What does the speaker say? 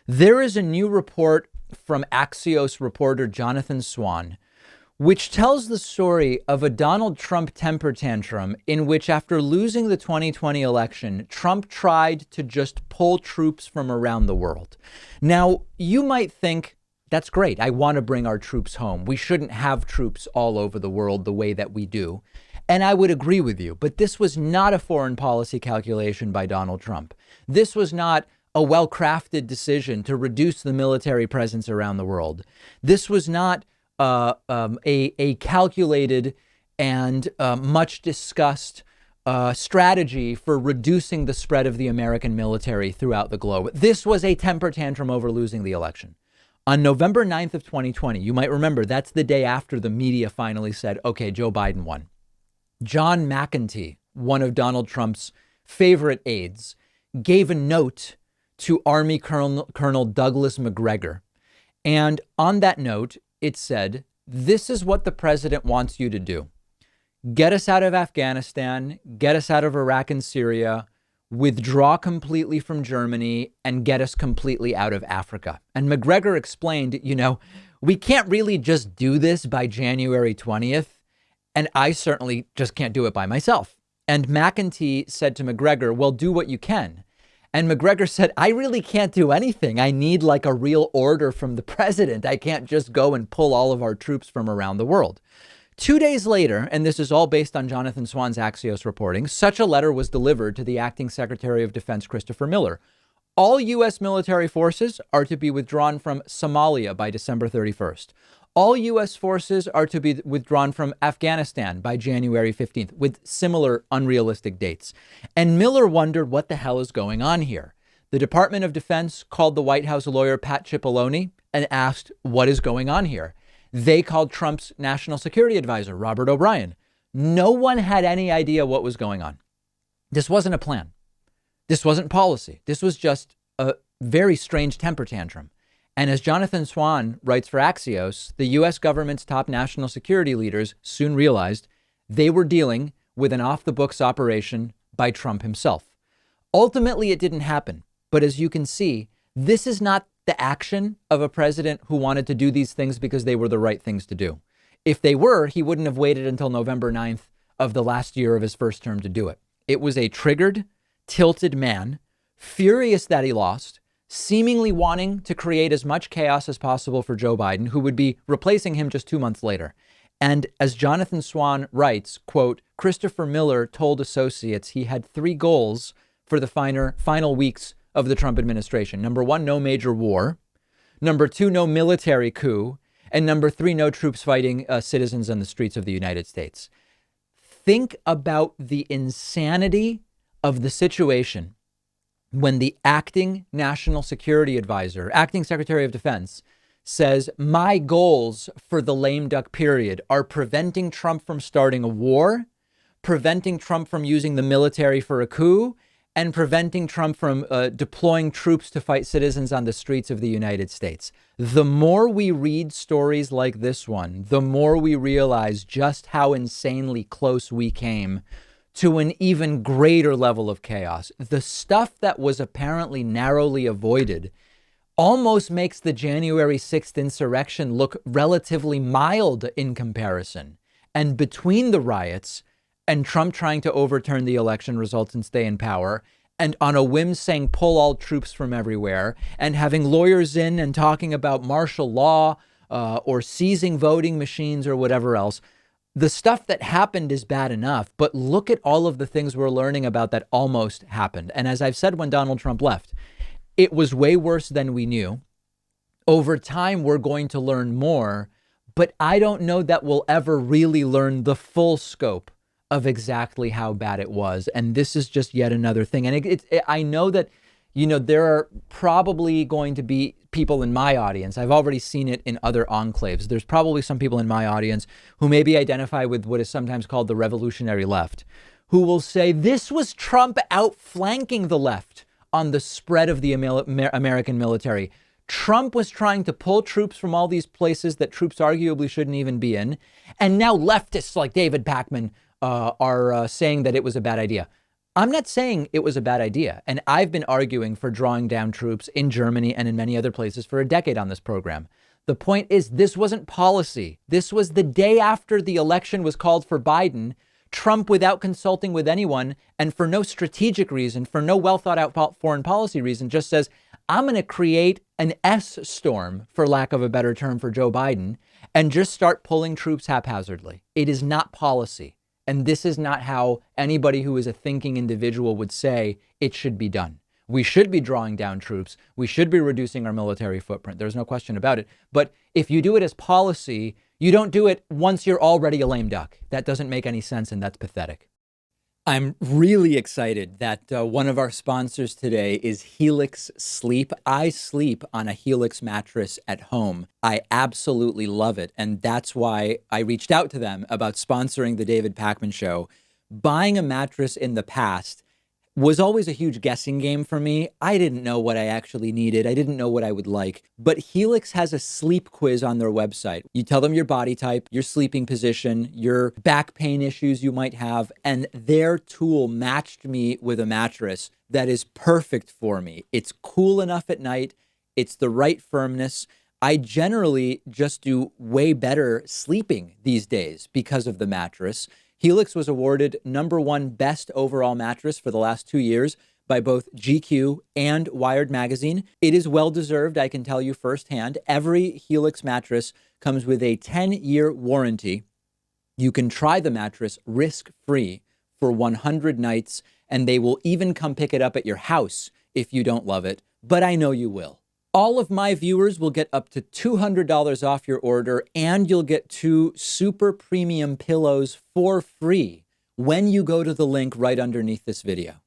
There is a new report from Axios reporter Jonathan Swan, which tells the story of a Donald Trump temper tantrum in which, after losing the 2020 election, Trump tried to just pull troops from around the world. Now, you might think, that's great. I want to bring our troops home. We shouldn't have troops all over the world the way that we do. And I would agree with you. But this was not a foreign policy calculation by Donald Trump. This was not a well-crafted decision to reduce the military presence around the world. This was not a calculated and much discussed strategy for reducing the spread of the American military throughout the globe. This was a temper tantrum over losing the election. On November 9th of 2020, you might remember that's the day after the media finally said, okay, Joe Biden won. John McEntee, one of Donald Trump's favorite aides, gave a note to Army Colonel Douglas Macgregor. And on that note, it said, this is what the president wants you to do. Get us out of Afghanistan, get us out of Iraq and Syria, withdraw completely from Germany, and get us completely out of Africa. And Macgregor explained, we can't really just do this by January 20th. And I certainly just can't do it by myself. And McEntee said to Macgregor, well, do what you can. And Macgregor said, I really can't do anything. I need like a real order from the president. I can't just go and pull all of our troops from around the world. 2 days later, and this is all based on Jonathan Swan's Axios reporting, such a letter was delivered to the acting Secretary of Defense, Christopher Miller. All U.S. military forces are to be withdrawn from Somalia by December 31st. All U.S. forces are to be withdrawn from Afghanistan by January 15th, with similar unrealistic dates. And Miller wondered what the hell is going on here. The Department of Defense called the White House lawyer Pat Cipollone and asked, what is going on here? They called Trump's national security advisor, Robert O'Brien. No one had any idea what was going on. This wasn't a plan. This wasn't policy. This was just a very strange temper tantrum. And as Jonathan Swan writes for Axios, the U.S. government's top national security leaders soon realized they were dealing with an off-the-books operation by Trump himself. Ultimately, it didn't happen. But as you can see, this is not the action of a president who wanted to do these things because they were the right things to do. If they were, he wouldn't have waited until November 9th of the last year of his first term to do it. It was a triggered, tilted man, furious that he lost, seemingly wanting to create as much chaos as possible for Joe Biden, who would be replacing him just 2 months later. And as Jonathan Swan writes, quote, Christopher Miller told associates he had 3 goals for the final weeks of the Trump administration. Number 1, no major war. Number 2, no military coup. And number 3, no troops fighting citizens on the streets of the United States. Think about the insanity of the situation when the acting national security advisor, acting secretary of defense, says, my goals for the lame duck period are preventing Trump from starting a war, preventing Trump from using the military for a coup, and preventing Trump from deploying troops to fight citizens on the streets of the United States. The more we read stories like this one, the more we realize just how insanely close we came to an even greater level of chaos. The stuff that was apparently narrowly avoided almost makes the January 6th insurrection look relatively mild in comparison. And between the riots and Trump trying to overturn the election results and stay in power, and on a whim saying pull all troops from everywhere, and having lawyers in and talking about martial law or seizing voting machines or whatever else, the stuff that happened is bad enough, but look at all of the things we're learning about that almost happened. And as I've said when Donald Trump left, it was way worse than we knew. Over time, we're going to learn more, but I don't know that we'll ever really learn the full scope of exactly how bad it was. And this is just yet another thing. And I know that, there are probably going to be people in my audience. I've already seen it in other enclaves. There's probably some people in my audience who maybe identify with what is sometimes called the revolutionary left, who will say this was Trump outflanking the left on the spread of the American military. Trump was trying to pull troops from all these places that troops arguably shouldn't even be in. And now leftists like David Pakman are saying that it was a bad idea. I'm not saying it was a bad idea. And I've been arguing for drawing down troops in Germany and in many other places for a decade on this program. The point is, this wasn't policy. This was the day after the election was called for Biden. Trump, without consulting with anyone and for no strategic reason, for no well thought out foreign policy reason, just says, I'm going to create an S storm, for lack of a better term, for Joe Biden, and just start pulling troops haphazardly. It is not policy. And this is not how anybody who is a thinking individual would say it should be done. We should be drawing down troops. We should be reducing our military footprint. There's no question about it. But if you do it as policy, you don't do it once you're already a lame duck. That doesn't make any sense, and that's pathetic. I'm really excited that one of our sponsors today is Helix Sleep. I sleep on a Helix mattress at home. I absolutely love it. And that's why I reached out to them about sponsoring the David Pakman Show. Buying a mattress in the past was always a huge guessing game for me. I didn't know what I actually needed. I didn't know what I would like. But Helix has a sleep quiz on their website. You tell them your body type, your sleeping position, your back pain issues you might have, and their tool matched me with a mattress that is perfect for me. It's cool enough at night. It's the right firmness. I generally just do way better sleeping these days because of the mattress. Helix was awarded #1 best overall mattress for the last 2 years by both GQ and Wired magazine. It is well-deserved, I can tell you firsthand. Every Helix mattress comes with a 10-year warranty. You can try the mattress risk-free for 100 nights, and they will even come pick it up at your house if you don't love it, but I know you will. All of my viewers will get up to $200 off your order, and you'll get 2 super premium pillows for free when you go to the link right underneath this video.